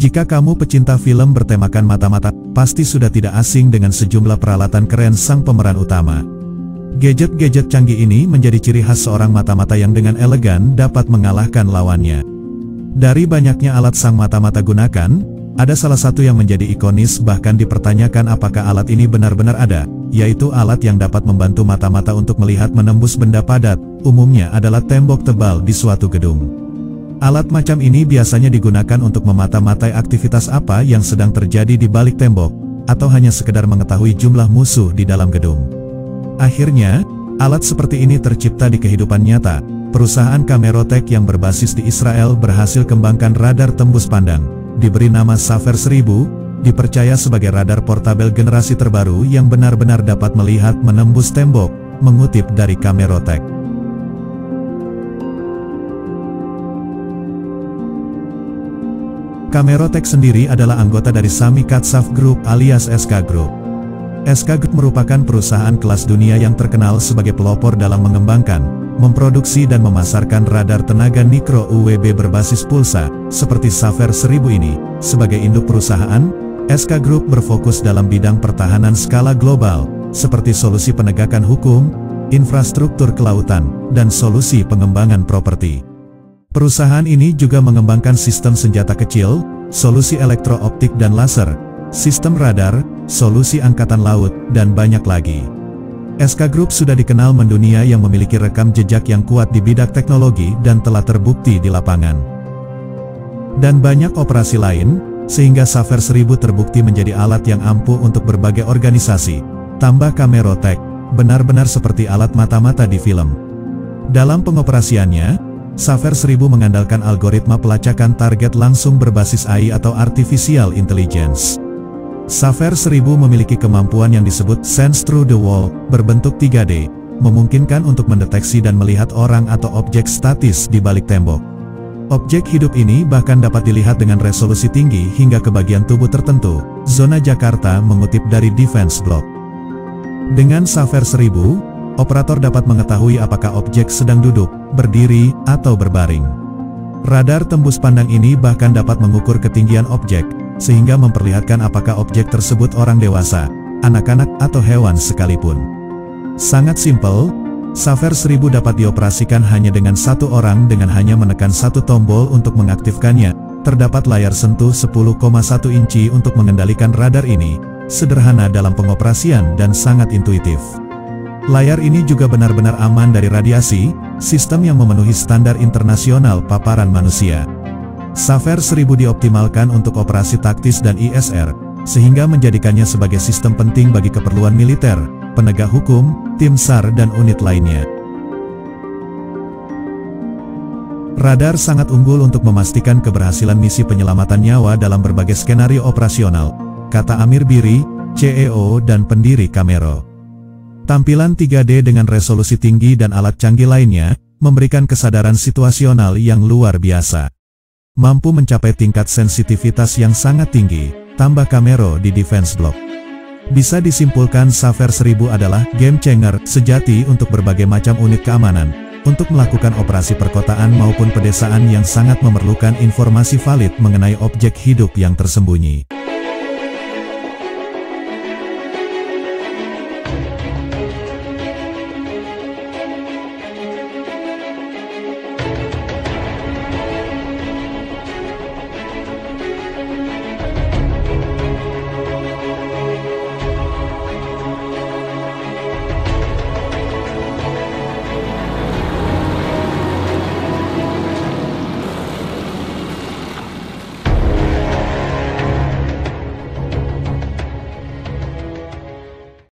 Jika kamu pecinta film bertemakan mata-mata, pasti sudah tidak asing dengan sejumlah peralatan keren sang pemeran utama. Gadget-gadget canggih ini menjadi ciri khas seorang mata-mata yang dengan elegan dapat mengalahkan lawannya. Dari banyaknya alat sang mata-mata gunakan, ada salah satu yang menjadi ikonis bahkan dipertanyakan apakah alat ini benar-benar ada, yaitu alat yang dapat membantu mata-mata untuk melihat menembus benda padat, umumnya adalah tembok tebal di suatu gedung. Alat macam ini biasanya digunakan untuk memata-matai aktivitas apa yang sedang terjadi di balik tembok, atau hanya sekedar mengetahui jumlah musuh di dalam gedung. Akhirnya, alat seperti ini tercipta di kehidupan nyata. Perusahaan Kamerotech yang berbasis di Israel berhasil kembangkan radar tembus pandang, diberi nama Safer 1000, dipercaya sebagai radar portabel generasi terbaru yang benar-benar dapat melihat menembus tembok, mengutip dari Kamerotech. Kamerotech sendiri adalah anggota dari Sami Katsav Group alias SK Group. SK Group merupakan perusahaan kelas dunia yang terkenal sebagai pelopor dalam mengembangkan, memproduksi dan memasarkan radar tenaga mikro UWB berbasis pulsa, seperti Safer 1000 ini. Sebagai induk perusahaan, SK Group berfokus dalam bidang pertahanan skala global, seperti solusi penegakan hukum, infrastruktur kelautan, dan solusi pengembangan properti. Perusahaan ini juga mengembangkan sistem senjata kecil, solusi elektro-optik dan laser, sistem radar, solusi angkatan laut, dan banyak lagi. SK Group sudah dikenal mendunia yang memiliki rekam jejak yang kuat di bidang teknologi dan telah terbukti di lapangan. Dan banyak operasi lain, sehingga Safer 1000 terbukti menjadi alat yang ampuh untuk berbagai organisasi. Tambah Kamerotech, benar-benar seperti alat mata-mata di film. Dalam pengoperasiannya, Safer 1000 mengandalkan algoritma pelacakan target langsung berbasis AI atau Artificial Intelligence. Safer 1000 memiliki kemampuan yang disebut Sense Through the Wall, berbentuk 3D, memungkinkan untuk mendeteksi dan melihat orang atau objek statis di balik tembok. Objek hidup ini bahkan dapat dilihat dengan resolusi tinggi hingga ke bagian tubuh tertentu, zona Jakarta mengutip dari Defense Blog. Dengan Safer 1000, operator dapat mengetahui apakah objek sedang duduk, berdiri, atau berbaring. Radar tembus pandang ini bahkan dapat mengukur ketinggian objek, sehingga memperlihatkan apakah objek tersebut orang dewasa, anak-anak, atau hewan sekalipun. Sangat simpel, Safer 1000 dapat dioperasikan hanya dengan satu orang dengan hanya menekan satu tombol untuk mengaktifkannya. Terdapat layar sentuh 10,1 inci untuk mengendalikan radar ini, sederhana dalam pengoperasian dan sangat intuitif. Layar ini juga benar-benar aman dari radiasi, sistem yang memenuhi standar internasional paparan manusia. Safer 1000 dioptimalkan untuk operasi taktis dan ISR, sehingga menjadikannya sebagai sistem penting bagi keperluan militer, penegak hukum, tim SAR dan unit lainnya. Radar sangat unggul untuk memastikan keberhasilan misi penyelamatan nyawa dalam berbagai skenario operasional, kata Amir Biri, CEO dan pendiri Kamero. Tampilan 3D dengan resolusi tinggi dan alat canggih lainnya, memberikan kesadaran situasional yang luar biasa. Mampu mencapai tingkat sensitivitas yang sangat tinggi, tambah Kamero di Defense Blog. Bisa disimpulkan Safer 1000 adalah game changer sejati untuk berbagai macam unit keamanan, untuk melakukan operasi perkotaan maupun pedesaan yang sangat memerlukan informasi valid mengenai objek hidup yang tersembunyi.